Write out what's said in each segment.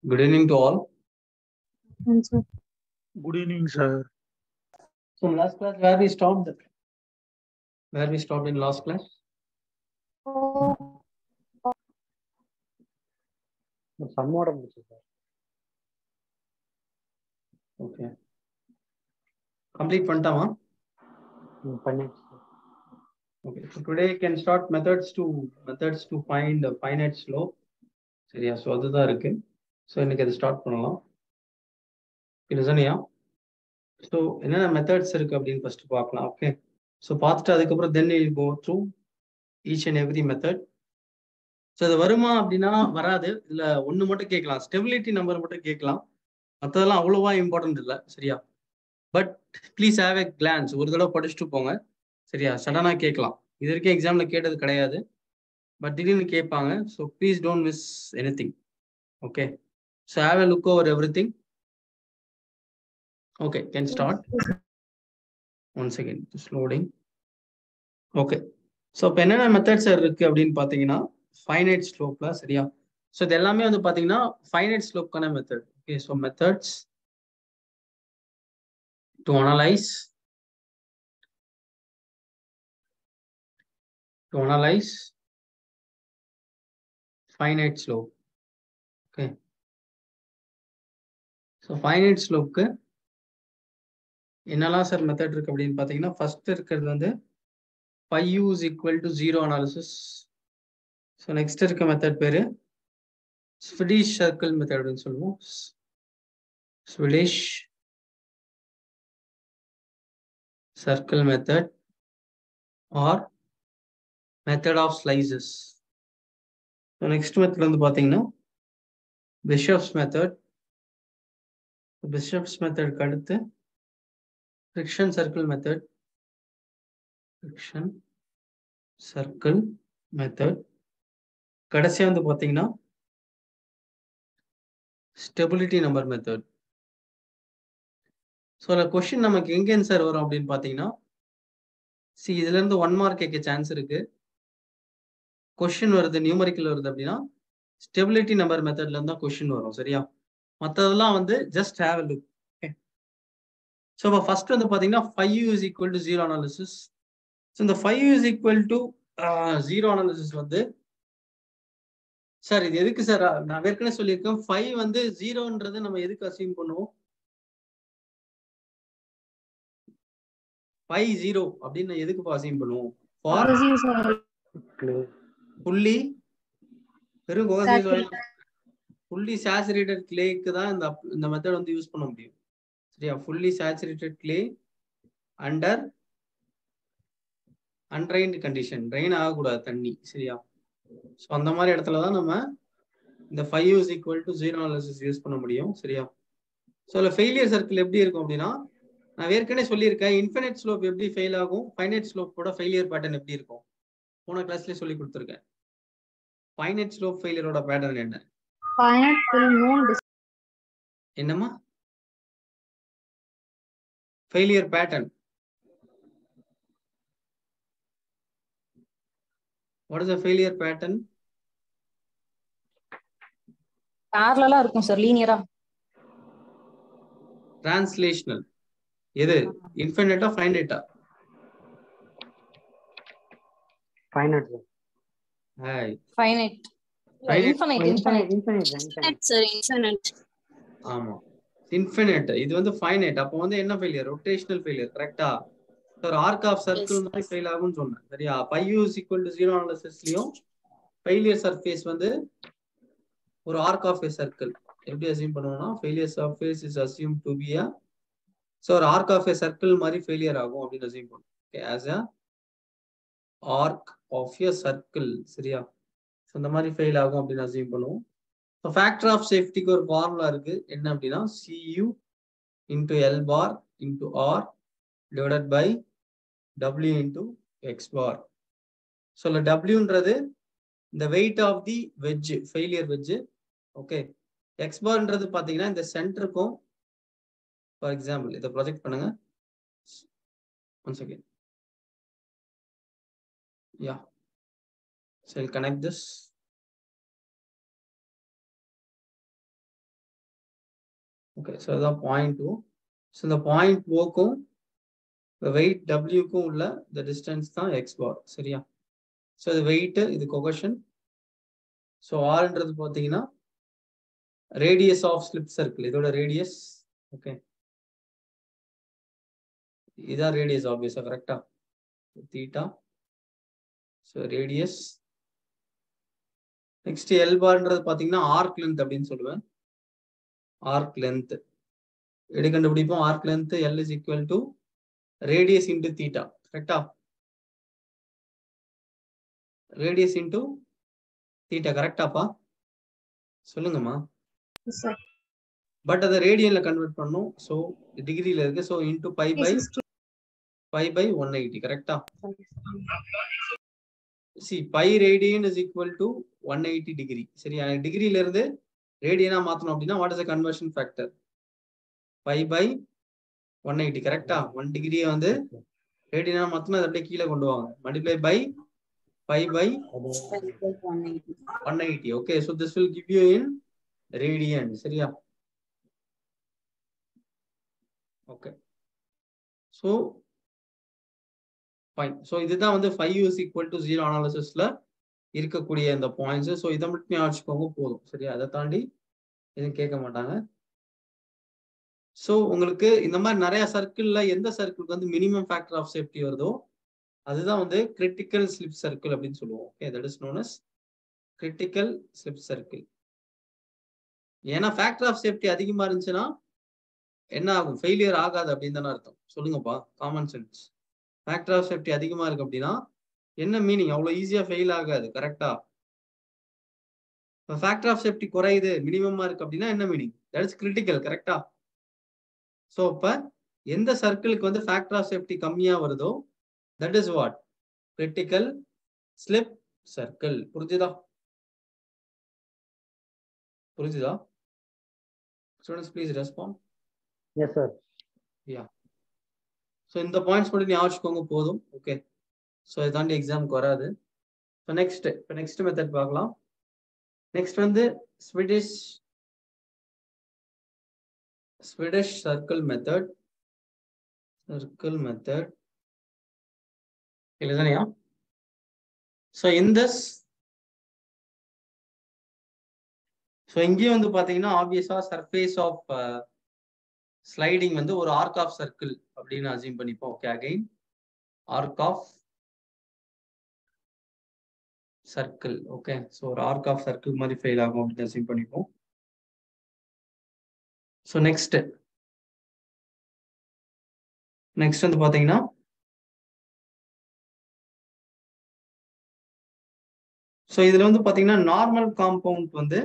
Good evening to all. Answer. Good evening, sir. So last class, where we stopped? Where we stopped in last class? Somewhat of this, sir. Okay. Complete pantama. Okay. So today you can start methods to find a finite slope. சரியா? So அதுதான் இருக்கு. So இன்னைக்கு அதை start பண்ணலாம். இல்லையா? So என்னென்ன methods இருக்கு அப்படின்னு ஃபர்ஸ்ட் பார்க்கலாம். ஓகே. ஸோ பார்த்துட்டு அதுக்கப்புறம் then will go through each and every method. So அது வருமா அப்படின்னா வராது. இதுல ஒன்று மட்டும் கேட்கலாம், ஸ்டெபிலிட்டி நம்பர் மட்டும் கேட்கலாம். மற்றதெல்லாம் அவ்வளோவா இம்பார்ட்டன்ட் இல்லை. சரியா? But please have a glance, ஒரு தடவை படிச்சுட்டு போங்க. சரியா? சடனாக கேட்கலாம். இது வரைக்கும் எக்ஸாம்ல கேட்டது கிடையாது, பட் திடீர்னு கேட்பாங்க. So please don't miss any thing. Okay. So have a look over every thing. Okay, can start. One second, just loading. Okay. So இப்போ என்னென்ன மெத்தட்ஸ் இருக்கு அப்படின்னு பார்த்தீங்கன்னா ஃபைனைட் ஸ்லோப்ல. சரியா? ஸோ இது எல்லாமே வந்து பார்த்தீங்கன்னா ஃபைனைட் ஸ்லோப்க்கான method. Okay. So methods to analyse finite slope. Okay. So finite slope என்னெல்லாம் சார் மெத்தட் இருக்கு அப்படின்னு பார்த்தீங்கன்னா ஃபர்ஸ்ட் இருக்கிறது வந்து phi u is equal to 0 analysis. So next இருக்க மெத்தட் பேரு ஸ்வீடிஷ் சர்க்கிள் மெத்தட் அப்படின்னு சொல்லுவோம். Swedish circle method or method of slices. So next method வந்து பார்த்தீங்கன்னா பிஷப்ஸ் மெத்தட். பிஷப்ஸ் மெத்தட்க்கு அடுத்து friction circle method. Friction circle method. கடைசியா வந்து பார்த்தீங்கன்னா ஸ்டெபிலிட்டி நம்பர் மெத்தட். ஸோ அதில் கொஸ்டின் நமக்கு எங்கேருந்து சார் வரும் அப்படின்னு பார்த்தீங்கன்னா, இதுல இருந்து 1 மார்க் கேட்க சான்ஸ் இருக்கு. கொஸ்டின் வருது, நியூமரிக்கல் வருது அப்படின்னா ஸ்டெபிலிட்டி நம்பர் மெத்தட்ல இருந்து தான் கொஸ்டின் வரும். சரியா? மற்றதெல்லாம் வந்து ஜஸ்ட் ஹேவ் லுக். ஸோ இப்போ ஃபர்ஸ்ட் வந்து பார்த்தீங்கன்னா phi u is equal to 0 analysis. So இந்த phi u is equal to 0 analysis வந்து சார் இது எதுக்கு சார்? நான் ஏற்கனவே சொல்லியிருக்கேன், phi வந்து 0ன்றது நம்ம எதுக்கு அசியூம் பண்ணுவோம்? phi 0 அப்படின்னு எதுக்கு அசியூம் பண்ணுவோம்? ஃபார் புள்ளி வெறும் ஃபுல்லி சேச்சுரேட்டட் கிளேக்கு தான் இந்த மெத்தட் வந்து யூஸ் பண்ண முடியும். சரியா? Fully saturated clay under undrained condition, drain ஆகக்கூடாது தண்ணி. சரியா? ஸோ அந்த மாதிரி இடத்துல தான் நம்ம இந்த phi u is equal to 0 analysis use பண்ண முடியும். சரியா? ஸோ அதில் ஃபெயிலியர் சர்க்கிள் எப்படி இருக்கும் அப்படின்னா, நான் ஏற்கனவே சொல்லியிருக்கேன், இன்ஃபினைட் ஸ்லோப் எப்படி ஃபெயில் ஆகும், ஃபைனைட் ஸ்லோப்போட ஃபெயிலியர் பேட்டர்ன் எப்படி இருக்கும் போன கிளாஸ்லேயே சொல்லி கொடுத்துருக்கேன். ஃபைனைட் ஸ்லோப் ஃபெயிலியரோட பேட்டர்ன் என்ன? என்னம்மா? Failure pattern. What is the failure pattern? parallel இருக்கும் சார், லீனியரா. Translational. எது? இன்ஃபினைட்டா ஃபைனைட்டா? Finite. Hi. Finite. Infinite sir, infinite. ஆமா, இன்ஃபினைட். இது வந்து ஃபைனைட். அப்போ வந்து என்ன ஃபெயிலியர்? Rotational failure. கரெக்ட்டா? ஒரு ஆர்க் ஆஃப் சர்க்கிள் மாதிரி ஃபெயில் ஆகும்னு சொன்னேன். சரியா? phi u is equal to 0 அனாலிசிஸ்லயும் ஃபெயிலியர் சர்ஃபேஸ் வந்து ஒரு ஆர்க் ஆஃப் a சர்க்கிள் எப்படி அசியூம் பண்ணுவோம்னா, failure surface is assume to be a, so ஒரு ஆர்க் ஆஃப் a சர்க்கிள் மாதிரி ஃபெயிலியர் ஆகும் அப்படின்னு அசியூம் பண்ணுவோம். Okay, as a arc of a circle. சரியா? ஸோ இந்த மாதிரி ஃபெயில் ஆகும் அப்படின்னு அசியூம் பண்ணுவோம். ஸோ ஃபேக்டர் ஆஃப் சேஃப்டிக்கு ஒரு ஃபார்முலா இருக்கு. என்ன அப்படின்னா, cu into L bar into R divided by w into X bar. So இல்லை டபிள்யூன்றது இந்த weight of the wedge, failure wedge. Okay. X பார்ன்றது பார்த்தீங்கன்னா இந்த சென்டருக்கும், ஃபார் எக்ஸாம்பிள் இதை ப்ரொஜெக்ட் பண்ணுங்க. One second. Yeah, so I'll connect this. Okay so அதான் பாயிண்ட் 2. ஸோ இந்த பாயிண்ட் ஓக்கும் இந்த வெயிட் டபிள்யூக்கும் உள்ள இந்த டிஸ்டன்ஸ் தான் எக்ஸ் பார். சரியா? ஸோ இது வெயிட், இது கொகஷன். ஸோ ஆர்ன்றது பார்த்தீங்கன்னா ரேடியஸ் ஆஃப் ஸ்லிப் சர்க்கிள், இதோட ரேடியஸ். ஓகே, இதான் ரேடியஸ் ஆப்வியஸா, கரெக்டா? Theta. So radius. Next L பார்ன்றது பார்த்தீங்கன்னா ஆர்க் லென்த் அப்படின்னு சொல்லுவேன். ஆர்க் லென்த் எப்படி கண்டுபிடிப்போம்? Arc length L is equal to radius into theta, கரெக்டா? ரேடியஸ் இன்டு தீட்டா, கரெக்டாப்பா? சொல்லுங்கம்மா. பட் அதை ரேடியன்ல கன்வெர்ட் பண்ணும். ஸோ டிகிரியில இருக்கு. So into by by 180, correct? See pi radian is equal to 180 degree. சரியா? டிகிரியில இருந்து ரேடியனா மாத்தணும் அப்படின்னா what is the conversion factor? Pi by 180, correct? 1 டிகிரியை வந்து ரேடியனா மாத்தணும், அதை அப்படியே கீழே கொண்டு வாங்க. Multiply by pi by 180. Okay, so this will give you in radian. சரியா? Okay, so fine. ஸோ இதுதான் வந்து 5u is equal to 0 அனாலிசிஸ்ல இருக்கக்கூடிய இந்த பாயிண்ட்ஸ். ஸோ இதை மட்டும் ஞாபகம் போதும். சரியா? அதை தாண்டி எதுவும் கேட்க மாட்டாங்க. ஸோ உங்களுக்கு இந்த மாதிரி நிறைய சர்க்கிள்ல எந்த சர்க்கிளுக்கு வந்து மினிமம் ஃபேக்டர் ஆஃப் சேஃப்டி வருதோ அதுதான் வந்து கிரிட்டிக்கல் ஸ்லிப் சர்க்கிள் அப்படின்னு சொல்லுவோம். Okay, that is known as critical slip circle. ஏன்னா ஃபேக்டர் ஆஃப் சேஃப்டி அதிகமா இருந்துச்சுன்னா என்ன ஆகும்? ஃபெயிலியர் ஆகாது அப்படின்னு தானே அர்த்தம். சொல்லுங்கப்பா, common sense. Factor of safety அதிகமா இருக்கு அப்படின்னா என்ன மீனிங்? அவ்வளோ ஈஸியா ஃபெயில் ஆகாது, கரெக்டா? ஃபேக்டர் ஆஃப் சேஃப்டி குறையுது, மினிமமா இருக்கு அப்படின்னா என்ன மீனிங்? தட் இஸ் கிரிட்டிக்கல், கரெக்டா? ஸோ இப்ப எந்த சர்க்கிளுக்கு வந்து ஃபேக்டர் ஆஃப் சேஃப்டி கம்மியா வருதோ that is what? Critical slip circle. புரிஞ்சுதா? புரிஞ்சுதா? Students please respond. S sir. Yeah. So இந்த பாயிண்ட்ஸ் மட்டும் ஞாபகம் போதும். ஓகே, ஸோ இதை தாண்டி எக்ஸாமுக்கு வராது. ஸோ நெக்ஸ்ட் மெத்தட் பார்க்கலாம். நெக்ஸ்ட் வந்து ஸ்வீடிஷ் சர்க்கிள் மெத்தட். இல்லையா? ஸோ இங்கேயும் வந்து பார்த்தீங்கன்னா ஆப்வியஸா சர்ஃபேஸ் ஆஃப் ஸ்லைடிங் வந்து ஒரு ஆர்க் ஆஃப் சர்க்கிள் அப்படின்னு அசியூம் பண்ணிப்போம். Okay, again arc of circle. Okay, so ஒரு ஆர்க் ஆஃப் சர்க்கிள் மாதிரி ஃபெயில் ஆகும் அப்படின்னு அசியூம் பண்ணிப்போம். ஸோ நெக்ஸ்ட் வந்து பார்த்தீங்கன்னா ஸோ இதுல வந்து பார்த்தீங்கன்னா நார்மல் காம்பவுண்ட் வந்து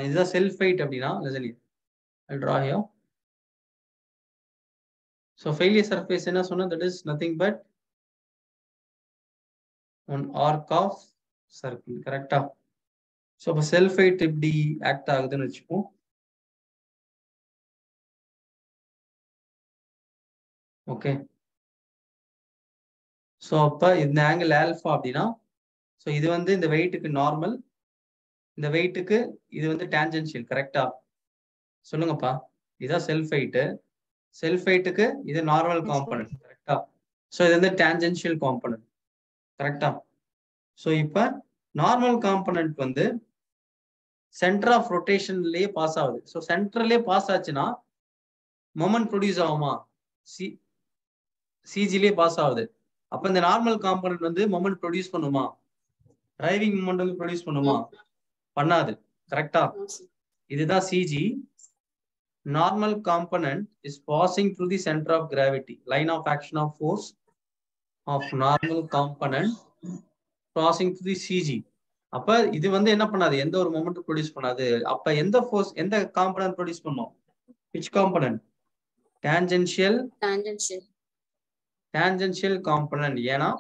இதுதான் செல்ஃப் ஹைட் அப்படின்னா ஸோ ஃபெயிலியர் சர்ஃபேஸ் என்ன சொன்னா that is nothing but one arc of circle, correct? So இப்போ செல்ஃப் ஹைட் எப்படி ஆக்ட் ஆகுதுன்னு வச்சுப்போம். ஓகே, ஸோ அப்போ இந்த ஆங்கிள் ஆல்ஃபா அப்படின்னா ஸோ இது வந்து இந்த வெயிட்டுக்கு நார்மல், இந்த வெயிட்டுக்கு இது வந்து டான்ஜென்ஷியல், கரெக்டா? சொல்லுங்கப்பா. இதுதான் செல்ஃப் ஹைட்டுக்கு இது நார்மல் காம்பனன்ட், கரெக்டா? ஸோ இது வந்து டான்ஜென்ஷியல் காம்பனன்ட், கரெக்டா? ஸோ இப்போ நார்மல் காம்பனன்ட் வந்து சென்டர் ஆஃப் ரொட்டேஷன்லயே பாஸ் ஆகுது. ஸோ சென்டர்லயே பாஸ் ஆச்சுன்னா மொமெண்ட் ப்ரொடியூஸ் ஆகுமா? சிஜிலே பாஸ் ஆகுது. அப்ப இந்த நார்மல் காம்பனன்ட் வந்து மொமெண்ட் ப்ரொடியூஸ் பண்ணுமா? டிரைவிங் மொமெண்ட் வந்து ப்ரொடியூஸ் பண்ணுமா? பண்ணாது, கரெக்டா? இதுதான் CG. Normal component is passing through the centre of gravity, line of action of force of normal component passing through the CG. அப்ப இது வந்து என்ன பண்ணாது? எந்த ஒரு மொமெண்ட் ப்ரொடியூஸ் பண்ணாது. அப்ப எந்த ஃபோர்ஸ், எந்த காம்பனன்ட் ப்ரொடியூஸ் பண்ணும்? which component? Tangential component. ஏன்னா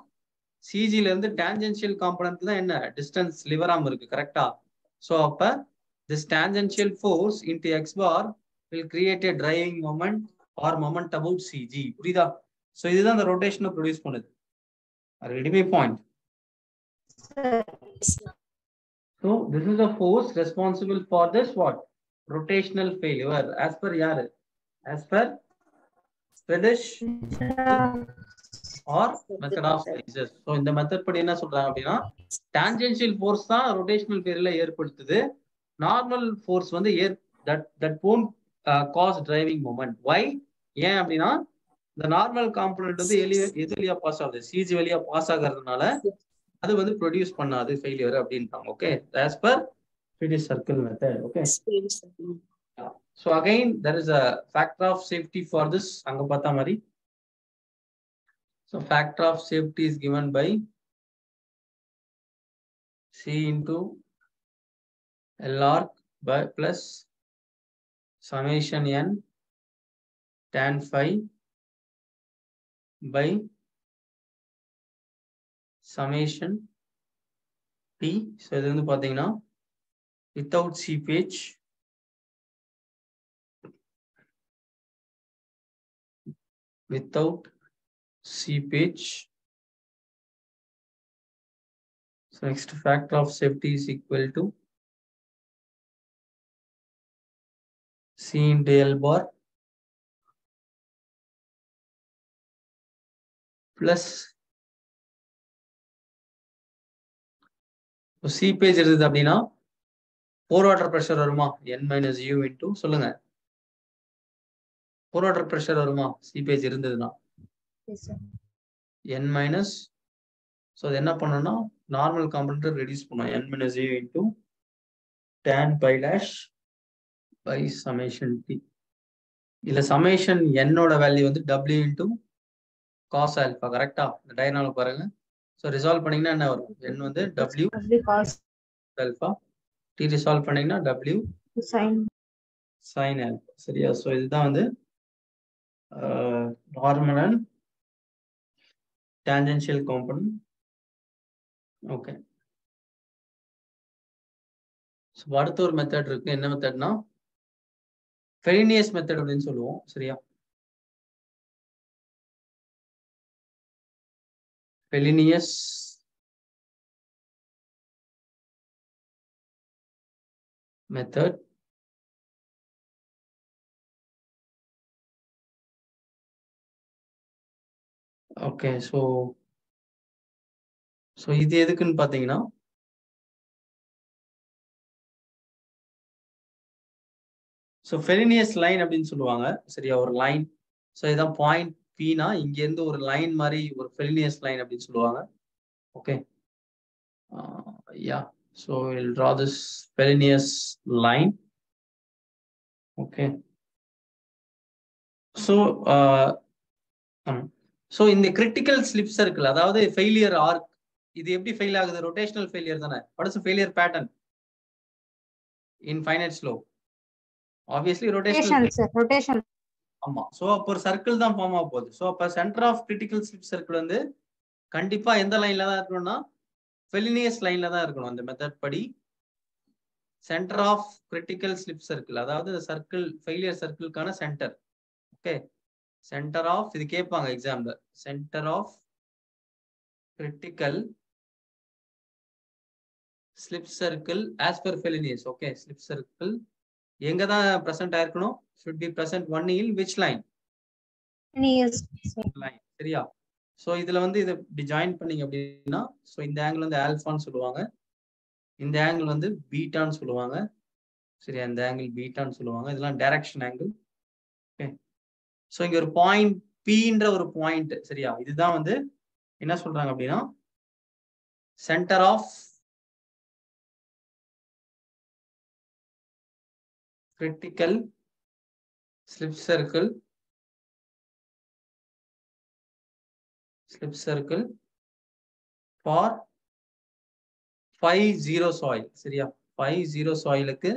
சிஜில இருந்து டான்ஜென்ஷியல் காம்பனன்ட் தான் என்ன? டிஸ்டன்ஸ் லிவராம் இருக்கு, கரெக்டா? சோ அப்ப this tangential force into x bar will create a driving moment or moment about CG. புரியுதா? சோ இதுதான் அந்த ரொட்டேஷனை ப்ரொடியூஸ் பண்ணுது. Ready my point? So this is the force responsible for this what? rotational failure as per யாரு as per Swedish or method of Mises. So இந்த method படி என்ன சொல்றாங்க அப்படின்னா டான்ஜென்ஷியல் ஃபோர்ஸ் தான் ரொட்டேஷனல் ஃபெயிலியரை ஏற்படுத்துது. நார்மல் ஃபோர்ஸ் வந்து that won't cause driving moment. Why? ஏன் அப்படின்னா இந்த நார்மல் காம்பனன்ட் வந்து எது வழியா பாஸ் ஆகுது, சிஜி வழியா பாஸ் ஆகிறதுனால அது வந்து ப்ரொடியூஸ் பண்ணாது ஃபெயிலியர் அப்படின்றாங்க. Okay, as per Swedish circle method. Okay. So again there is a factor of safety for this. அங்க பார்த்த மாதிரி so factor of safety is given by C into L arc by plus summation n tan phi by summation T. So இது வந்து பாத்தீங்கன்னா without seepage So next factor of safety is equal to C into L bar plus seepage இருக்குது அப்படின்னா போர் water pressure வருமா n minus u into சொல்லுங்க போர் water pressure வருமா seepage இருந்ததுன்னா n minus so அது என்ன பண்ணணும்னா நார்மல் காம்பனன்ட் ரெடியூஸ் பண்ணும் n minus u into tan pi dash by summation t. இல்ல summation n ஓட வேல்யூ வந்து w into cos alpha. கரெக்டா? இந்த டயகனல் பாருங்க. சோ ரிசால்வ் பண்ணீங்கன்னா என்ன வரும்? n வந்து w cos alpha, t resolve பண்ணீங்கன்னா w sin alpha. சரியா? சோ இதுதான் வந்து normal and tangential component. Okay. So அடுத்த ஒரு மெத்தட் இருக்கு. என்ன மெத்தட்னா ஃபெலினியஸ் மெத்தட் அப்படின்னு சொல்லுவோம். சரியா? Felinius method. Okay, so இது எதுக்குன்னு பாத்தீங்கன்னா Felinius லைன் அப்படின்னு சொல்லுவாங்க. சரியா? ஒரு லைன். சோ இதான் பாயிண்ட் P னா இங்க இருந்து ஒரு லைன் மாதிரி ஒரு Felinius லைன் அப்படின்னு சொல்லுவாங்க. Okay. Yeah, so we'll draw this Felinius line. Okay. So in the critical slip circle, அதாவது failure arc, இது எப்படி ஃபெயில் ஆகுது? ரொட்டேஷனல் ஃபெயிலியர் தானே. What is the failure pattern in finite slow? Obviously rotation. ஆமா. So அப்ப ஒரு circle தான் form ஆக போகுது. சோ அப்ப centre of critical slip circle வந்து கண்டிப்பா எந்த லைன்ல தான் இருக்கணும்னா ஃபெலினியஸ் லைன்ல தான் இருக்கணும். அந்த மெத்தட் படி centre of critical slip circle, அதாவது சர்க்கிள் ஃபெயிலியர் சர்க்கிள்கான சென்டர். ஓகே, சென்டர் ஆஃப், இது கேட்பாங்க எக்ஸாம்ல, centre of critical slip circle as per Fellenius. Okay, slip circle எங்க தான் பிரசன்ட் ஆயிருக்கணும்? should be present one in which line? line. சரியா? So இதுல வந்து இத இப்படி ஜாயின் பண்ணீங்க அப்படின்னா சோ இந்த ஆங்கிள் வந்து ஆல்பான்னு சொல்லுவாங்க, இந்த ஆங்கிள் வந்து பீட்டான்னு சொல்லுவாங்க. சரியா? இந்த ஆங்கிள் பீட்டான்னு சொல்லுவாங்க. இதெல்லாம் டைரக்ஷன் ஆங்கிள். ஓகே. சோ இங்க ஒரு பாயிண்ட் Pன்ற ஒரு பாயிண்ட். சரியா? இதுதான் வந்து என்ன சொல்றாங்க அப்படின்னா centre of critical slip circle for 5-0 soil. சரியா? 5-0 soilக்கு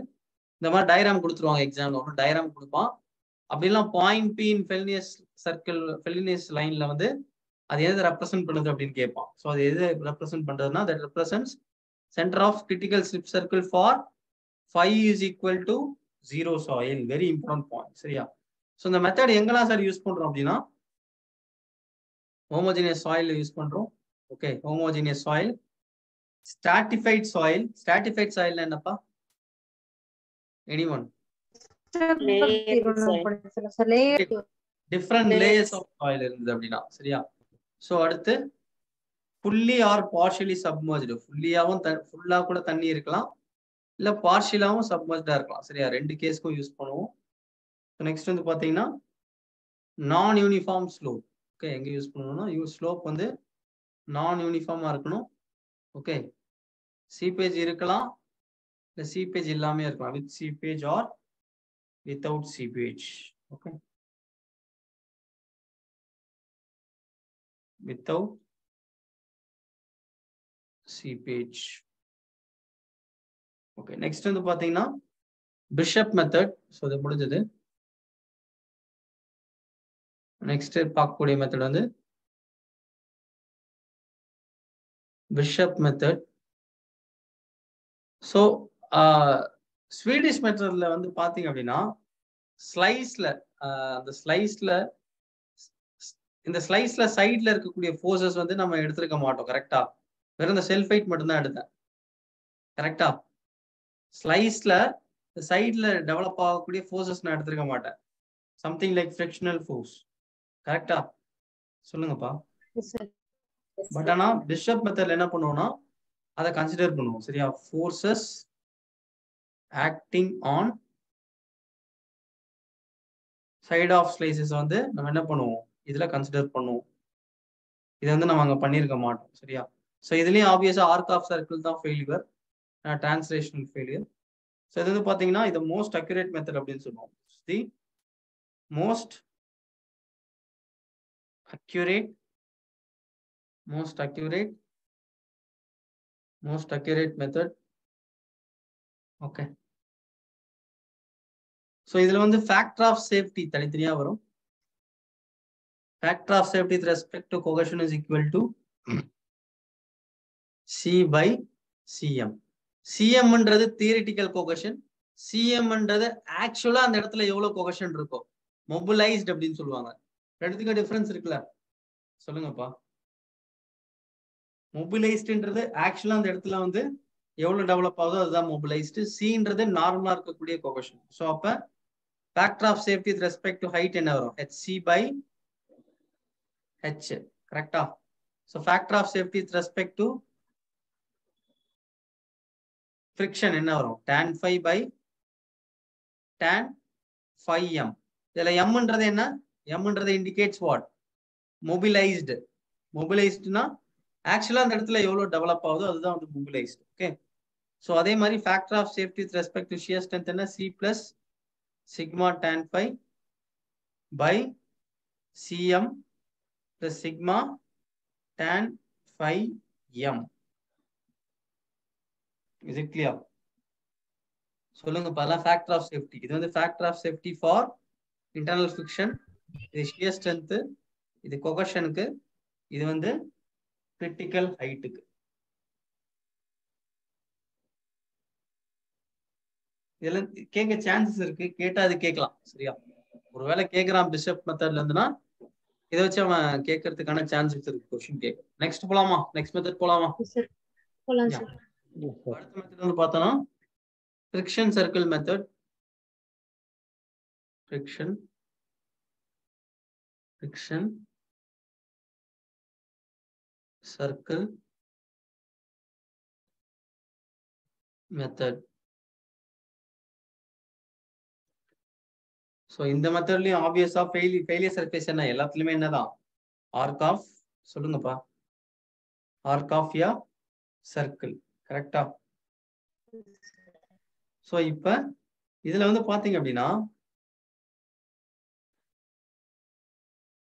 இந்த மாதிரி டயகிராம் கொடுத்துருவாங்க எக்ஸாம்ல. ஒரு டயகிராம் கொடுப்பான். அப்படிலாம் பாயிண்ட் P இன் ஃபெலினியஸ் சர்க்கிள், ஃபெலினியஸ் லைன்ல வந்து அது எதை ரெப்ரசென்ட் பண்ணுது அப்படின்னு கேட்பான். ஸோ அது எது ரெப்ரசென்ட் பண்றதுன்னா that represents center of critical slip circle for 5 is equal to 0 soil. Very important point. சரியா? சோ இந்த மெத்தட் எங்கெல்லாம் சார் யூஸ் பண்றோம் அப்படின்னா ஹோமோஜினியஸ் சாயில் யூஸ் பண்றோம். Okay, homogeneous soil, stratified soil. Stratified soil என்னப்பா? Anyone? Different layers of soil இருந்தது அப்படின்னா சரியா. ஸோ அடுத்து ஃபுல்லி ஆர் பார்ஷியலி சப்மர்ஜ்டு, ஃபுல்லா கூட தண்ணி இருக்கலாம், இல்ல பார்ஷியலாவும் சப்மர்ஜ்டா இருக்கலாம் சரியா. ரெண்டு கேஸ்க்கும் யூஸ் பண்ணுவோம். நெக்ஸ்ட் வந்து பாத்தீங்கன்னா நான் யூனிஃபார்ம் ஸ்லோப். ஓகே, எங்க யூஸ் பண்ணுவோம்னா ஸ்லோப் வந்து நான் யூனிஃபார்மா இருக்கணும். ஓகே, சீப்பேஜ் இருக்கலாம், இல்ல சீப்பேஜ் இல்லாம இருக்கலாம், with seepage or without seepage. Okay, without seepage. Okay, next வந்து பாத்தீங்கன்னா பிஷப் மெத்தட். ஸோ இது முடிஞ்சது. நெக்ஸ்ட் பார்க்கக்கூடிய மெத்தட் வந்து பிஷப் மெத்தட். ஸோ ஸ்வீடிஷ் மெத்தட்ல வந்து பாத்தீங்க அப்படின்னா ஸ்லைஸ்ல அந்த ஸ்லைஸ்ல இந்த ஸ்லைஸ்ல சைட்ல இருக்கக்கூடிய ஃபோர்ஸஸ் வந்து நம்ம எடுத்திருக்க மாட்டோம் கரெக்டா. வெறும் இந்த செல்ஃப் வெயிட் மட்டும் தான் எடுத்தேன் கரெக்டா. ஸ்லைஸ்ல சைட்ல டெவலப் ஆகக்கூடிய ஃபோர்ஸஸ் நான் எடுத்திருக்க மாட்டேன். சம்திங் லைக் ஃப்ரிக்ஷனல் ஃபோர்ஸ் கரெக்டா. சொல்லுங்கப்பா. பட் ஆனா பிஷப் மெத்தட்ல என்ன பண்ணுவோம்னா அதை கன்சிடர் பண்ணுவோம் சரியா. Forces acting on side of slices வந்து நம்ம என்ன பண்ணுவோம் இதுல கன்சிடர் பண்ணுவோம். இதை வந்து நம்ம அங்க பண்ணியிருக்க மாட்டோம் சரியா. ஸோ இதுலயும் ஆப்வியஸா ஆர்க் ஆஃப் சர்க்கிள் தான் ஃபெயிலியர், டிரான்ஸ்லேஷனல் ஃபெயிலியர். ஸோ இது வந்து பாத்தீங்கன்னா இது மோஸ்ட் அக்யூரேட் மெத்தட் அப்படின்னு சொல்லுவோம். The most accurate method. Okay, so இதுல வந்து ஃபேக்டர் ஆஃப் சேஃப்டி தனித்தனியா வரும். Factor of safety with respect to cohesion is equal to C/Cm. சிஎம்ன்றது தியரிட்டிக்கல் கோஹெஷன், சிஎம்ன்றது ஆக்சுவலா அந்த இடத்துல எவ்வளவு கோஹெஷன் இருக்கும் மொபிலைஸ்ட் அப்படின்னு சொல்லுவாங்க. ரெண்டுத்துக்கும் டிஃபரன்ஸ் இருக்குல்ல, சொல்லுங்கப்பா. மொபிலைஸ்ட்ன்றது ஆக்சுவலா அந்த இடத்துல வந்து எவ்வளவு டெவலப் ஆகுதோ அதுதான் மொபிலைஸ்டு. சின்றது நார்மலா இருக்கக்கூடிய கோஹெஷன். ஸோ அப்ப factor of safety with respect to height என்ன வரும்? HC/H correct. So factor of safety with respect to friction என்ன வரும்? tan phi/tan m. இதுல mன்றது என்ன? mன்றது இண்டிகேட்ஸ் வாட்? மொபிலைஸ்டு. மொபிலைஸ்டுனா ஆக்சுவலா அந்த இடத்துல எவ்வளவு டெவலப் ஆகுதோ அதுதான் வந்து மொபிலைஸ்டு. ஓகே, ஸோ அதே மாதிரி factor of safety with respect to shear strength என்ன? C plus sigma tan phi by Cm plus sigma tan phi m. Is it clear? சொல்லுங்க பாலாம். ஃபேக்டர் ஆஃப் சேஃப்டி இது வந்து factor of safety for internal friction, இது shear strength, இது கோஹெஷனுக்கு, இது வந்து critical ஹைட்டுக்கு. இதெல்லாம் கேட்க சான்சஸ் இருக்கு, கேட்டா அது கேட்கலாம் சரியா. ஒருவேளை கேட்கறான் பிஷப் மெத்தட்ல இருந்துன்னா இதை வச்சு அவன் கேட்கறதுக்கான சான்சஸ் இருக்கு கொஸ்டின் கேட்க. நெக்ஸ்ட் போலாமா? நெக்ஸ்ட் மெத்தட் போலாமா? அடுத்த மெத்தட் வந்து பார்த்தோம்னா friction circle method. Friction circle method. So இந்த மெத்தட்லயும் ஆப்வியஸா ஃபெயிலியர் சர்ஃபேஸ் என்ன? எல்லாத்துலயுமே என்னதான்? Arc of. சொல்லுங்கப்பா, arc of ya circle correct. So இப்ப இதுல வந்து பாத்தீங்க அப்படின்னா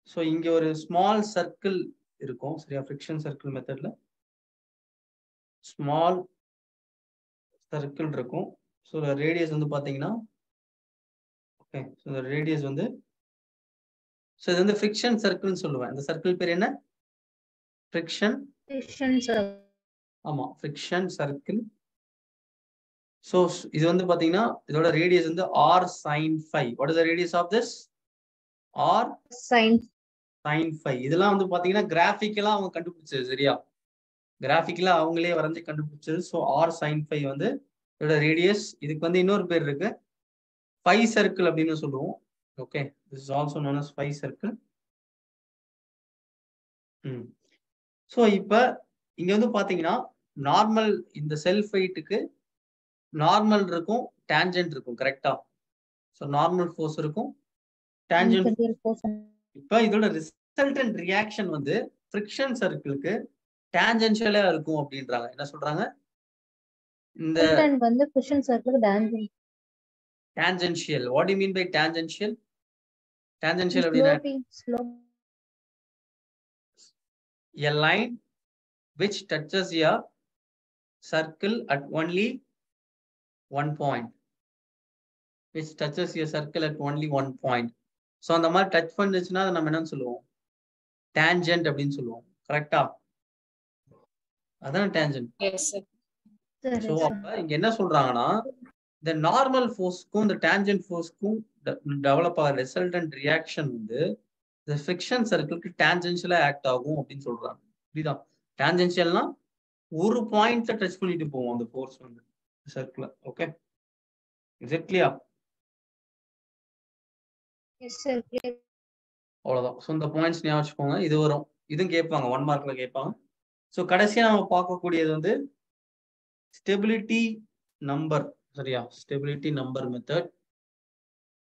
ஸோ இங்க ஒரு ஸ்மால் சர்க்கிள் இருக்கும் சரியா. ஃப்ரிக்ஷன் சர்க்கிள் மெத்தட்ல ஸ்மால் சர்க்கிள் இருக்கும். ஸோ ரேடியஸ் வந்து பாத்தீங்கன்னா ஓகே, ஸோ இந்த ரேடியஸ் வந்து ஸோ இது வந்து ஃப்ரிக்ஷன் சர்க்கிள்னு சொல்லுவேன். இந்த சர்க்கிள் பேர் என்ன? ஃப்ரிக்ஷன். ஆமா, ஃப்ரிக்ஷன் சர்க்கிள். ஸோ இது வந்து பாத்தீங்கன்னா இதோட ரேடியஸ் வந்து r sin phi. What is the radius of this? r sin phi. இதெல்லாம் வந்து பாத்தீங்கன்னா கிராஃபிக்கலா அவங்க கண்டுபிடிச்சது சரியா. கிராஃபிக்கலா அவங்களே வரைஞ்சு கண்டுபிடிச்சது. ஸோ r sin phi வந்து இதோட ரேடியஸ். இதுக்கு வந்து இன்னொரு பேர் இருக்கு, phi circle அப்படின்னு சொல்லுவோம். Okay, this is also known as phi circle. So இப்போ இங்க வந்து பாத்தீங்கன்னா நார்மல் இந்த செல்ஃப் வெயிட்டுக்கு நார்மல் இருக்கும், டேஞ்சன்ட் இருக்கும், கரெக்டா? ஸோ நார்மல் ஃபோர்ஸ் இருக்கும், டேஞ்சன்ட். இப்போ இதோட ரிசல்டன்ட் ரியாக்ஷன் வந்து ஃப்ரிக்ஷன் சர்க்கிளுக்கு டேஞ்சென்ஷியலா இருக்கும் அப்படின்றாங்க. என்ன சொல்றாங்க? இந்த வந்து friction சர்க்கிளுக்கு tangential. What do you mean by tangential? Tangential அப்படினா a line which touches a circle at only one point. Which touches a circle at only one point. So அந்த மாதிரி டச் பண்ணுச்சுன்னா அதை நம்ம என்னன்னு சொல்லுவோம்? டேஞ்சன்ட் அப்படின்னு சொல்லுவோம், கரெக்டா? அதான் டேஞ்சன்ட். ஸோ அப்ப இங்க என்ன சொல்றாங்கன்னா இந்த நார்மல் ஃபோர்ஸ்க்கும் இந்த டேஞ்சன்ட் ஃபோர்ஸ்க்கும் டெவலப் ஆகிற ரிசல்டன்ட் ரியாக்ஷன் வந்து இந்த ஃப்ரிக்ஷன் சர்க்கிளுக்கு டேஞ்சென்ஷியலா ஆக்ட் ஆகும் அப்படின்னு சொல்றாங்க. புரியுதா? டேஞ்சென்ஷியல்னா ஒரு பாயிண்ட்ல டச் பண்ணிட்டு போவோம் அந்த ஃபோர்ஸ் வந்து circle. Okay, is it clear? அவ்வளவுதான். ஸோ இந்த பாயிண்ட்ஸ் ஞாபகம் வச்சுக்கோங்க. இது வரும், இதுவும் கேட்பாங்க, 1 மார்க்ல கேட்பாங்க. ஸோ கடைசியா நம்ம பார்க்கக்கூடியது வந்து ஸ்டெபிலிட்டி நம்பர். சரியா? Stability number method,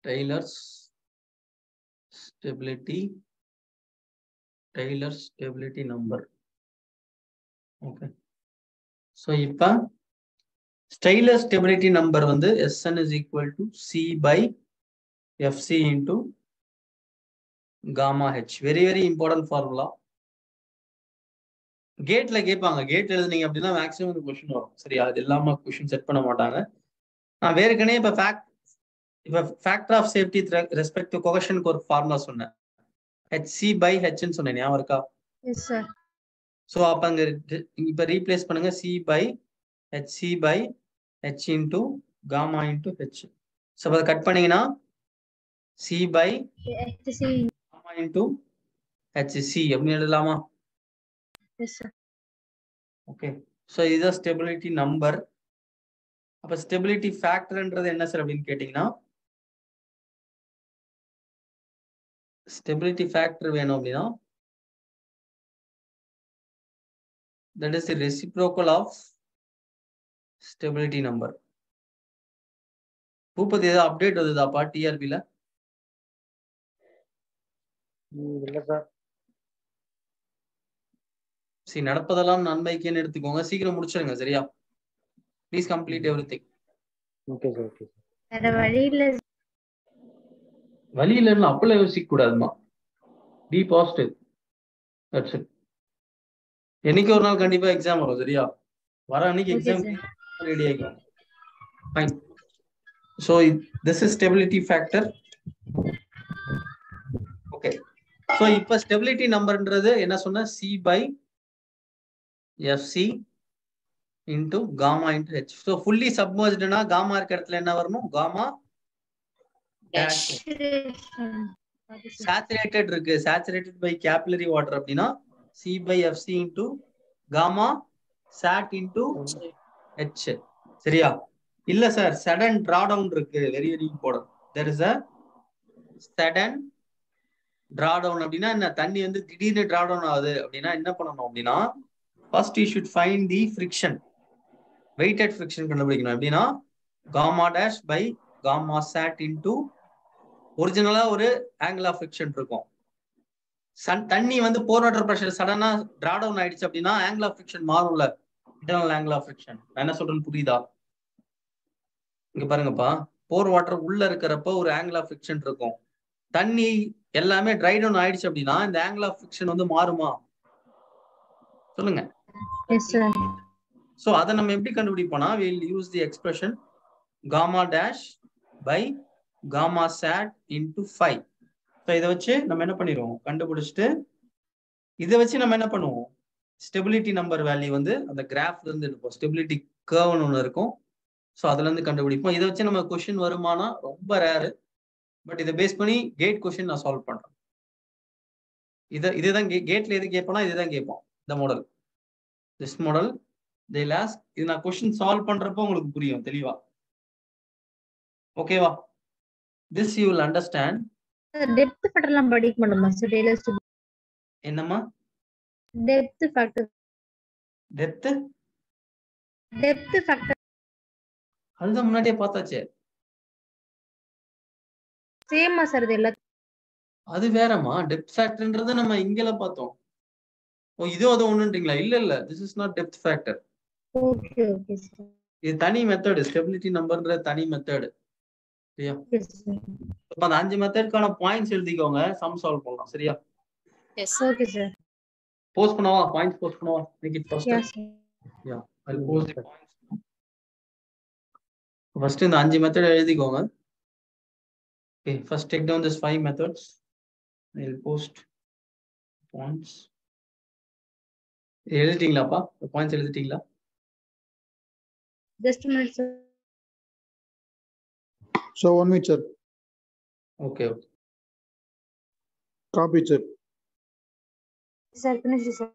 Taylor's stability number. Okay, so இப்போ டெய்லர் ஸ்டெபிலிட்டி நம்பர் வந்து Sn is equal to C by Fc into gamma h. Very very important formula. கேட்ல கேட்பாங்க, கேட் எழுதுனீங்க அப்படின்னா மேக்ஸிமம் கொஸ்டின் வரும். சரியா? அது இல்லாம கொஸ்டின் செட் பண்ண மாட்டாங்க. நான் வேறுக்கனே இப்ப factor of safety respect to கோஹெஷனுக்கு ஒரு ஃபார்முலா சொன்னேன். HC by H ன்னு சொன்னேன், ஞாபகம் இருக்கா? Yes sir. சோ அப்ப அங்க இப்ப ரீப்ளேஸ் பண்ணுங்க, C by HC by H into gamma into H. So அத கட் பண்ணீங்கன்னா C by HC gamma into HC அப்படி எழுதலாமா? Yes sir. ஓகே, சோ இதுதான் ஸ்டெபிலிட்டி நம்பர். அப்ப ஸ்டெபிலிட்டி ஃபேக்டர்ன்றது என்ன சார் அப்படின்னு கேட்டீங்கன்னா, ஸ்டெபிலிட்டி ஃபேக்டர் வேணும் அப்படின்னா that is the reciprocal of stability number. Boopathi ஏதாவது அப்டேட் வருதாப்பா டிஆர்பில? இல்ல சார். சரி, நடப்பதெல்லாம் நன்மைக்குன்னு எடுத்துக்கோங்க, சீக்கிரம் முடிச்சிருங்க. சரியா? Please complete everything. Okay sir. Okay sir. வேற வழி இல்லைன்னு அப்பெல்லாம் யோசிக்க கூடாதுமா. Be positive. That's it. என்னைக்கு ஒரு நாள் கண்டிப்பா எக்ஸாம் வரும். சரியா? வர அன்னைக்கு எக்ஸாம் ரெடி ஆயிக்கும். Fine. So this is stability factor. Okay, so இப்ப stability numberன்றது என்ன சொன்னா, C by Fc into gamma into H. So fully submerged னா gamma இருக்க இடத்துல என்ன வரணும்? gamma dash. saturated இருக்கு, saturated by capillary water அப்படின்னா C by Fc into gamma sat into H. சரியா? இல்ல சார், sudden drawdown இருக்கு, very very important. there is a sudden drawdown அப்படின்னா என்ன? தண்ணி வந்து திடீர்னு drawdown ஆகுது அப்படின்னா என்ன பண்ணணும் அப்படின்னா, first you should find the friction, weighted friction கண்டுபிடிக்கணும். எப்படின்னா gamma dash by gamma sat into ஒரிஜினலா ஒரு angle of friction இருக்கும். தண்ணி வந்து போர் வாட்டர் பிரஷர் சடனா drawdown ஆயிடுச்சு அப்படின்னா angle of friction மாறும்ல, internal angle of friction. என்ன சொல்றேன்னு புரியுதா? இங்க பாருங்கப்பா, போர் வாட்டர் உள்ள இருக்கிறப்ப ஒரு ஆங்கிள் ஆஃப் ஃபிக்ஷன் இருக்கும். தண்ணி எல்லாமே ட்ரை டவுன் ஆயிடுச்சு அப்படின்னா இந்த ஆங்கிள் ஆஃப் ஃபிக்ஷன் வந்து மாறுமா? சொல்லுங்க. Yes sir. சோ அத நம்ம எப்படி கண்டுபிடிப்போம்னா, we will use the expression gamma dash by gamma sat into phi. So இத வச்சு நம்ம என்ன பண்ணிடுவோம், கண்டுபிடிச்சிட்டு இத வச்சு நம்ம என்ன பண்ணுவோம், ஸ்டெபிலிட்டி நம்பர் வேல்யூ வந்து அந்த கிராஃப்ல இருந்து எடுப்போம். ஸ்டெபிலிட்டி கர்வ்னு ஒன்று இருக்கும். ஸோ அதுல இருந்து கண்டுபிடிப்போம். இதை வச்சு நம்ம கொஸ்டின் வருமானா ரொம்ப ரேரு, பட் இதை பேஸ் பண்ணி கேட் கொஸ்டின் நான் சால்வ் பண்றேன். இதுதான் கேட்ல எது கேட்போம்னா இதுதான் கேட்போம். இந்த model, this model they last. இது நான் கொஸ்டின் சால்வ் பண்றப்போ உங்களுக்கு புரியும் தெளிவா. ஓகேவா? this you will understand. Depth ஃபேக்டர்லாம் படிக்க மாட்டோமா சார்? டெய்லர்ஸ் என்னம்மா? டெப்த் ஃபேக்டர் டெப்த் அதுதான் முன்னாடியே பார்த்தாச்சே. சேமா சார் இது எல்லாத்தையும்? அது வேறம்மா. டெப்த் ஃபேக்டர்ன்றத நம்ம இங்கல பார்த்தோம். ஓ இதோ அது ஒண்ணுன்றீங்களா? இல்ல இல்ல, this is not depth factor. Okay okay sir. இது தனி மெத்தட். ஸ்டெபிலிட்டி நம்பர்ன்ற தனி மெத்தட். சரியா? Yes sir. அப்ப அந்த 5 மெத்தட்கான பாயிண்ட்ஸ் எழுதிக்கோங்க, சம் சால்வ் பண்ணலாம். சரியா? Yes okay sir. போஸ்ட் பண்ணவா? பாயிண்ட்ஸ் போஸ்ட் பண்ணவா? Make it first. Yes sir. Ya, I'll post the points. First இந்த 5 மெத்தட் எழுதிக்கோங்க. Okay, first take down this 5 methods. I'll post points. எழுதிட்டீங்களாப்பா? பாயிண்ட்ஸ் எழுதிட்டீங்களா? Just a minute sir. So 1 minute sir. Okay. Copy sir. Sir finish sir.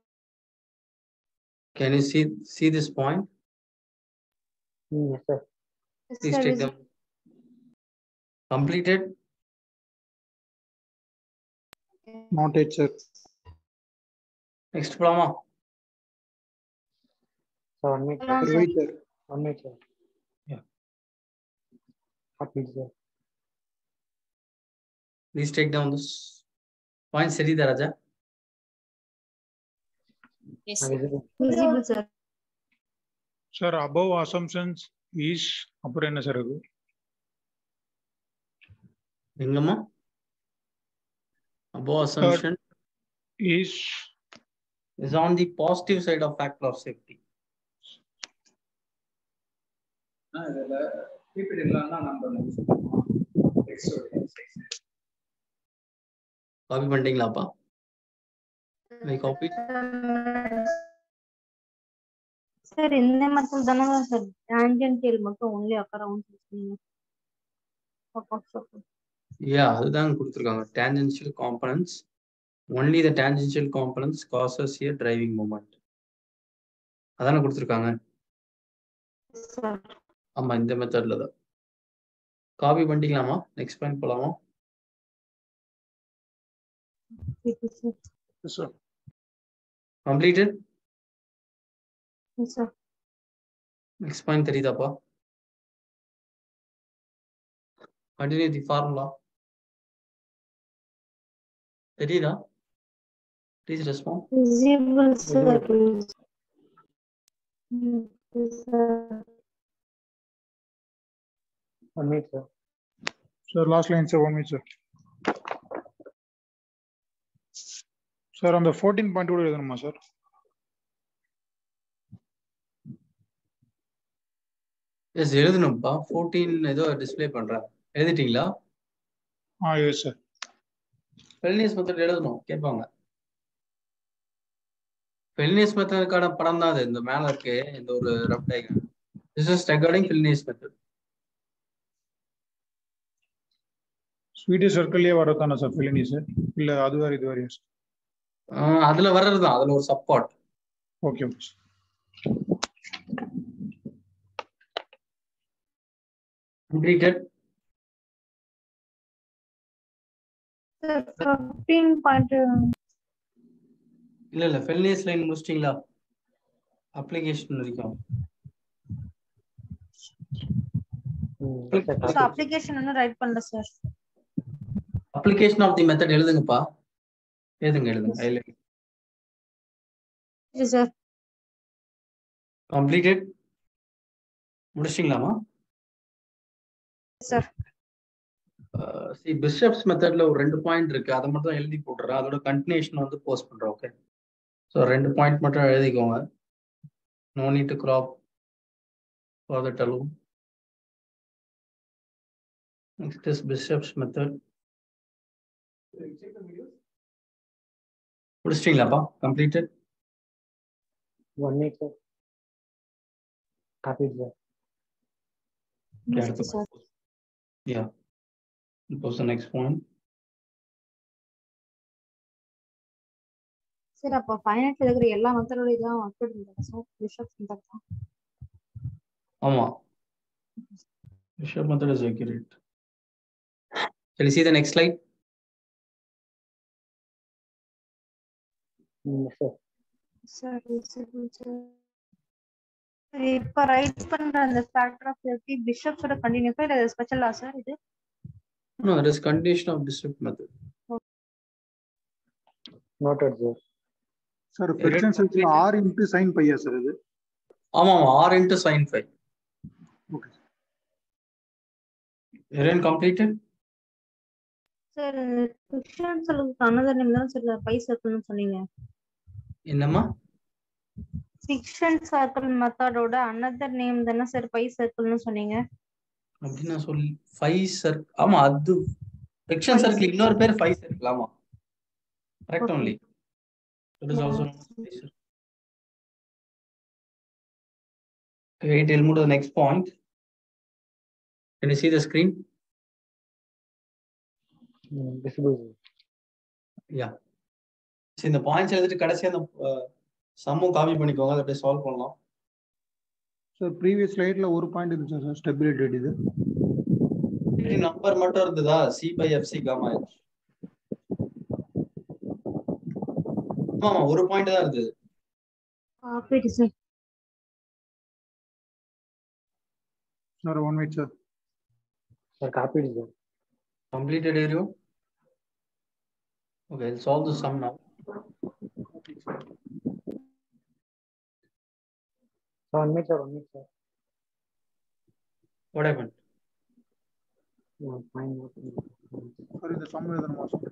Can you see this point? Yes sir. Please take them. Completed? Not yet sir. Next problem. So 1 minute. Wait sir. 1 minute sir. Yeah. Copy sir. Please take down this point. Sarita Raja. Yes. Visible sir. Sir, above assumptions is அப்புறம் என்ன sir அது? எங்கம்மா? Above assumption is on the positive side of factor of safety. இதுல கீப்பிட் இல்லன்னா நம்ம copy பண்ணிட்டீங்களாப்பா? Copy sir இந்த மட்டும் தானே சார் டான்ஜென்ஷியல் மட்டும் only occur ஆகும் சொல்றீங்க. Yeah, அதுதான் கொடுத்திருக்காங்க. Tangential components, only the tangential components causes a driving moment. அதானே கொடுத்திருக்காங்க. ஆமா, இந்த மெத்தட்ல தான். காப்பி பண்ணிட்டீங்களாமா? நெக்ஸ்ட் பாயிண்ட் போலாமா? Yes sir. Completed? Yes sir. Next point தெரியுதாப்பா? Continue the formula. தெரியுதா? Please respond. Visible sir. Yes sir. 1 minute sir. Sir, last line sir, 1 minute sir. Sir, on the 14 point கூட எழுதணுமா sir? S எழுதணும்ப்பா. 14 ஏதோ display பண்றேன். எழுதிட்டீங்களா? yes sir. ஃபெல்னியஸ் method எழுதணும் கேட்பாங்க. ஃபெல்னியஸ் மெத்தடுக்கான படம் தான் அது. இந்த மேல இருக்கு இந்த ஒரு rough diagram. This is regarding Fellenius method. Swedish சர்க்கிள்லயே வரதானே சார் ஃபெலினி சார்? இல்ல அது வேற இது வேறயா சார்? அதுல வர்றதுதான். அதுல ஒரு support. Okay okay. Completed? Sir 15 point இல்ல ஃபெல்னியஸ் லைன் முடிச்சிட்டீங்களா? அப்ளிகேஷன் வரைக்கும். sir application இன்னும் ரைட் பண்ணல sir. Application of the method எழுதுங்கப்பா. எழுதுங்க. Yes sir. Completed? முடிச்சிட்டீங்களாமா? Sir. See, பிஷப்ஸ் மெத்தட்ல ஒரு 2 பாயிண்ட் இருக்கு. அதை மட்டும் எழுதி போட்டுறேன். அதோட கண்டினியூஷன் வந்து போஸ்ட் பண்றேன். ஓகே. ஸோ 2 பாயிண்ட் மட்டும் எழுதிக்கோங்க. No need to graph for that alone. Next is Bishop's method. முடிச்சிட்டீங்களாப்பா? Completed? 1 minute sir. Copy sir. Okay, sir. Yeah. Post the next point. Sir அப்ப ஃபைனல்ல இருக்கிற எல்லா மெத்தடோட இதெல்லாம் ஒர்க் பண்ணிருக்காங்க சார். பிஷப் மெத்தட் தான். ஆமா. Bishop method is accurate. Can you see the next slide? Yes, sir. சரி இப்ப ரைட் பண்ற அந்த ஃபேக்டர் ஆஃப் சேஃப்டி பிஷப்ஸோட கண்டினியூஸா இல்ல ஸ்பெஷலா சார் இது? No, it is continuation of district method. Noted, sir. Sir friction circle R into sin phi sir இது. ஆமா R into sin phi. Okay. Everyone completed? Sir friction சர்க்கிளுக்கு another name தான் sir phi சர்க்கிள்னு சொன்னீங்க. என்னம்மா? Friction circle மெத்தடோட another name தானே sir phi சர்க்கிள்னு சொன்னீங்க. அப்படினா சொல்லி phi circle. ஆமா அது ஃபிக்ஷன் சர்க்கிள் இன்னொரு பேர் phi circle. ஆமா. Correct only. It is also known as phi circle. Okay, we'll move to the next point. Can you see the screen? Visible, sir. Yeah. So இந்த points எழுதிட்டு கடைசியா அந்த சம்மும் copy பண்ணிக்கோங்க, அதை அப்படியே சால்வ் பண்ணலாம். சார் ப்ரீவியஸ் ஸ்லைட்ல ஒரு பாயிண்ட் இருந்துச்சு சார் ஸ்டெபிலிட்டி இது. நம்பர் மட்டும் இருந்ததா? C/FC gamma h. ஆமா ஒரு பாயிண்ட் தான் இருந்தது. Copy sir. Sir 1 minute sir. Sir, copied, sir. Completed area. Okay, I'll solve the sum now. Sir, 1 minute, sir. 1 minute, sir. What happened? Fine. Sir இந்த some எழுதணுமா sir?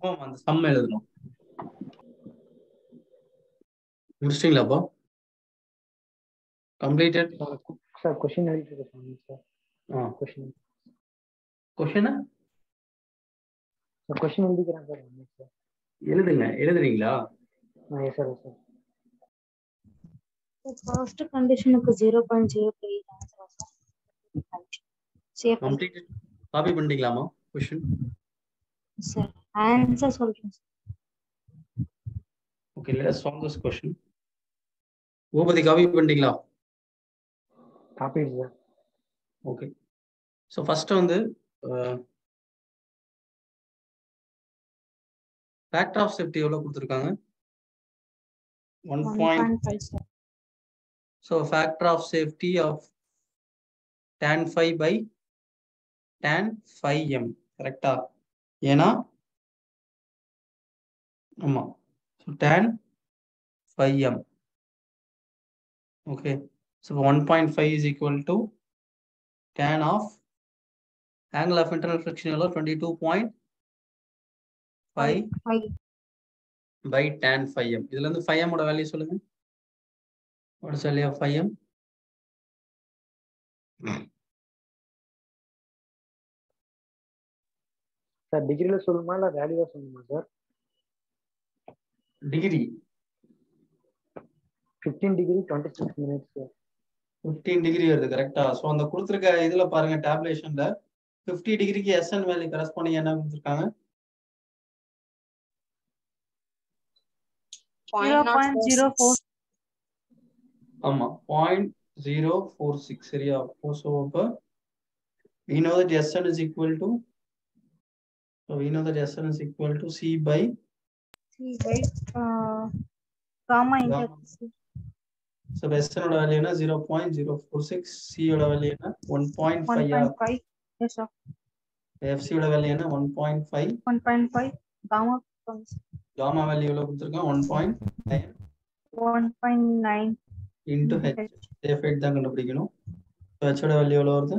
ஆமா அந்த some எழுதணும். முடிச்சிட்டீங்களாப்பா? Completed. Sir, question எழுதிட்டு sir. Question. Question? Sir, question எழுதிக்கிறேன் sir. 1 minute, sir. எழுதுறீங்களா? Yes, sir. Yes, sir. First கண்டிஷனுக்கு 0.03 answer sir. Safe Completed. Copy பண்ணிட்டீங்களாமா question? Sir answer சொல்றேன் sir. Okay, let us solve this question. Bhupathi copy பண்ணிட்டீங்களா? Copied, sir. Okay. So first வந்து factor of safety எவ்வளவு கொடுத்திருக்காங்க? 1.5 sir. So factor of safety of tan phi by tan phi m. கரெக்டா? ஏனா ஆமா. So tan phi m. Okay. So 1.5 is equal to tan of angle of internal friction எவ்வளவு? 22.5 by tan phi m. இதுல இருந்து phi m ஓட value சொல்லுங்க. What is the value of phi m? Sir, degree சொல்லுமா இல்ல வேல்யூவா சொல்லுமா sir? Degree 15 degree 26 minutes sir. 15 degree வருது கரெக்டா? சோ அந்த கொடுத்திருக்க இதுல பாருங்க டேபுலேஷன்ல 50 டிகிரிக்கு SN வேல்யூ கரெஸ்பாண்டிங் என்ன கொடுத்திருக்காங்க? 0.04. ஆமா 0.046 சரியா? So we know that SN is equal to C by gamma gamma. So SN ஓட வேல்யூ என்ன? 0.046. C ஓட வேல்யூ என்ன? 1.5. 1.5. Yes sir. FC ஓட வேல்யூ என்ன? 1.5. 1.5. Gamma வேல்யூ எவ்வளவு கொடுத்திருக்காங்க? 1.9 1.9 into H. F height தான் கண்டுபிடிக்கணும். So H ஓட வேல்யூ எவ்வளவு வருது?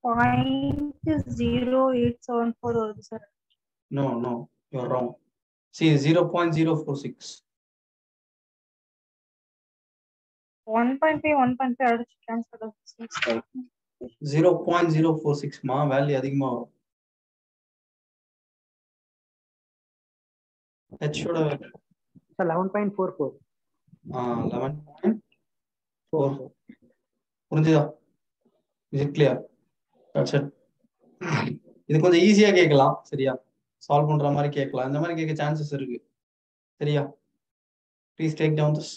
0.0874 வருது sir. No, you are wrong. See 0.046. 1.5 அடிச்சு கேன்சல் ஆகுது. 0.046 மா வேல்யூ அதிகமா வரும். H ஓட வேல்யூ சார் 11.44. 11.4. புரிஞ்சுதா? Is it clear? That's it. இது கொஞ்சம் ஈஸியா கேட்கலாம் சரியா? சால்வ் பண்ற மாதிரி கேட்கலாம். இந்த மாதிரி கேட்க சான்சஸ் இருக்கு சரியா? Please take down this.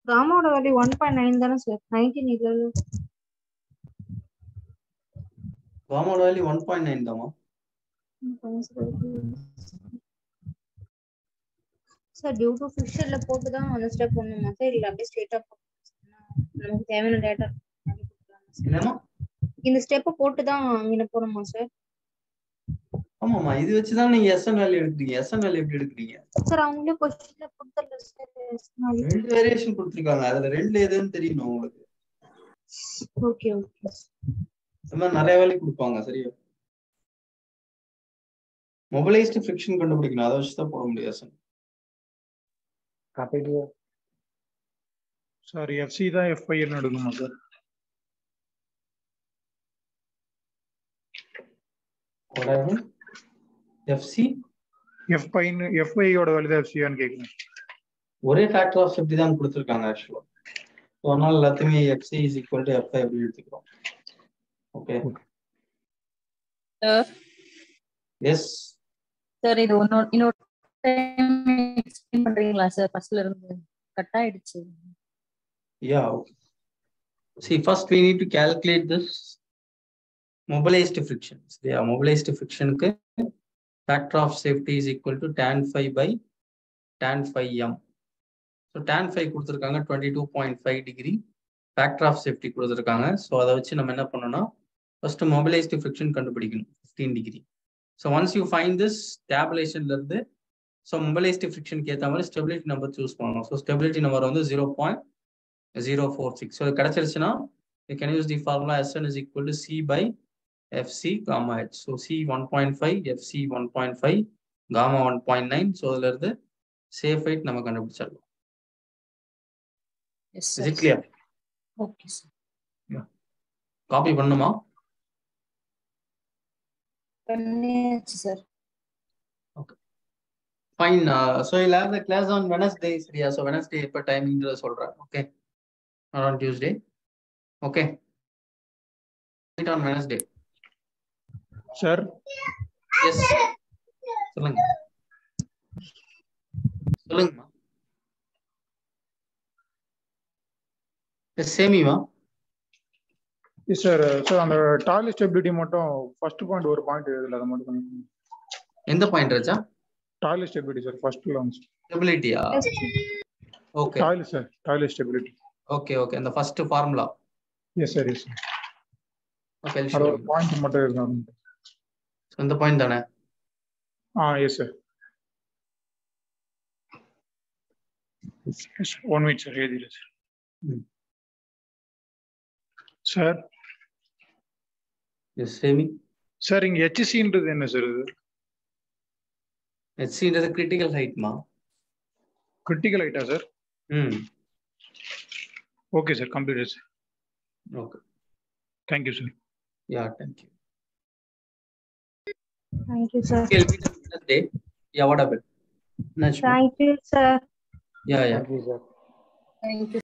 காமாவோட வேல்யூ 1.9 தானே சார்? 19 இல்ல காமோட value 1.9 Dhama. Sir due to ஃபிக்ஷன்ல போட்டு தான் அந்த ஸ்டெப் பண்ணுமா சார், இல்ல அப்படியே ஸ்ட்ரைட்டா நமக்கு தேவையான டேட்டா என்னமா இந்த ஸ்டெப் போட்டு தான் இங்க போறோமா சார்? ஆமாமா, இது வச்சுதான் நீங்க எஸ்என் வேல்யூ எடுக்கிறீங்க. எஸ்என் வேல்யூ எப்படி எடுக்கிறீங்க? சார் அவங்களே क्वेश्चनல கொடுத்தல சார். ரெண்டு வேரியேஷன் கொடுத்திருக்காங்க, அதுல ரெண்டு எதுன்னு தெரியணும் உங்களுக்கு. Okay okay. இந்த மாதிரி நிறைய வேல்யூ கொடுப்பாங்க. சரியா? மொபிலைஸ்டு ஃபிரிக்ஷன் கண்டுபிடிக்கணும், அதை வச்சு தான் போட முடியும் எஸ்என். காப்பி சார் எஃப்சி தான் எஃப்ஐ எடுக்கணுமா சார்? எஃப்சி எஃப்ஐயோட வேல்யூ தான் எஃப்சியான்னு கேட்குறேன். ஒரே ஃபேக்டர் ஆஃப் சேஃப்டி தான் கொடுத்துருக்காங்க ஆக்சுவலா. ஸோ அதனால எல்லாத்தையுமே FC is equal to FI அப்படி எடுத்துக்கிறோம். Okay sir. எஸ் சார் இது இன்னொரு டைம் எக்ஸ்பிளைன் பண்றீங்களா சார்? ஃபர்ஸ்ட்ல இருந்து கட் ஆயிடுச்சு. Yeah okay. See, first we need to calculate this mobilized friction. சரியா? mobilized friction க்கு factor of safety is equal to tan phi by tan phi m. So tan phi கொடுத்திருக்காங்க 22.5 degree, factor of safety கொடுத்திருக்காங்க. So அதை வச்சு நம்ம என்ன பண்ணோம்னா first mobilized friction கண்டுபிடிக்கணும் 15 degree. So once you find this tabulationல இருந்து ஸோ mobilized friction ஏற்ற மாதிரி ஸ்டெபிலிட்டி நம்பர் சூஸ் பண்ணணும். ஸோ ஸ்டெபிலிட்டி நம்பர் வந்து 0.046. ஸோ இது கிடைச்சிருச்சுன்னா you can use the formula Sn is equal to C by FC gamma H. So C 1.5, FC 1.5, gamma 1.9. So அதுல இருந்து safe height நம்ம கண்டுபிடிச்சிடலாம். Yes Is it clear? Okay sir. Copy பண்ணுமா? பண்ணியாச்சு sir. Okay. Fine. So you'll have the class on Wednesday. சரியா? So Wednesday எப்ப டைமிங்ன்றத சொல்றேன். Okay. Not on Tuesday. Okay. Meet on Wednesday. Sir Yes. சொல்லுங்க. சொல்லுங்கம்மா. சேமிவா? சார் சார் அந்த toilet stability மட்டும் ஃபர்ஸ்ட் பாயிண்ட் ஒரு பாயிண்ட் எழுதல, அதை மட்டும் பண்ணுங்க. எந்த பாயிண்ட் ராஜா? டாய்லெட் ஸ்டெபிலிட்டி சார் ஃபர்ஸ்ட்ல வந்து ஸ்டெபிலிட்டியா? Okay toilet sir, toilet stability. Okay okay. அந்த first formula. Yes sir, yes sir. Okay அது ஒரு பாயிண்ட் மட்டும் எழுதணும். இந்த பாயிண்ட் தானே? Yes sir. One minute sir, எழுதிடுறேன் சார். சார் எஸ் சேமி. சார் இங்க HCன்றது என்ன சார்? இது HCன்றது கிரிட்டிக்கல் ஹைட்மா. கிரிட்டிக்கல் ஹைட்டா sir? Okay sir, complete sir. Okay. Thank you sir. Yeah thank you. Thank you sir. Okay, meet on Wednesday. Yeah, what happened? Thank you sir. Yeah, yeah. Thank you, sir. Thank you.